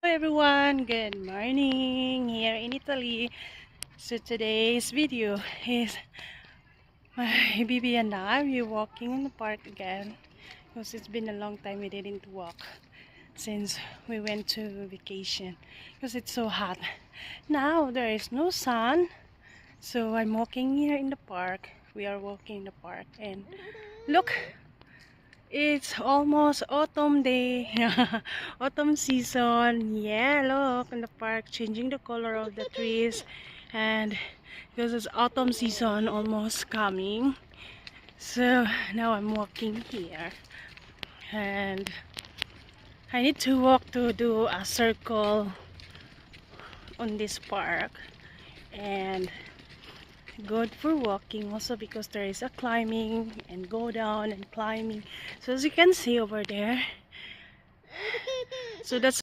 Everyone, good morning here in Italy. So today's video is my baby and I will walking in the park again because it's been a long time we didn't walk since we went to vacation because it's so hot. Now there is no sun, so I'm walking here in the park. We are walking in the park and look, it's almost autumn day. Autumn season. Yeah, look in the park, changing the color of the trees. And because it's autumn season almost coming. So now I'm walking here. And I need to walk to do a circle on this park. And good for walking also because there is a climbing and go down and climbing. So as you can see over there, so that's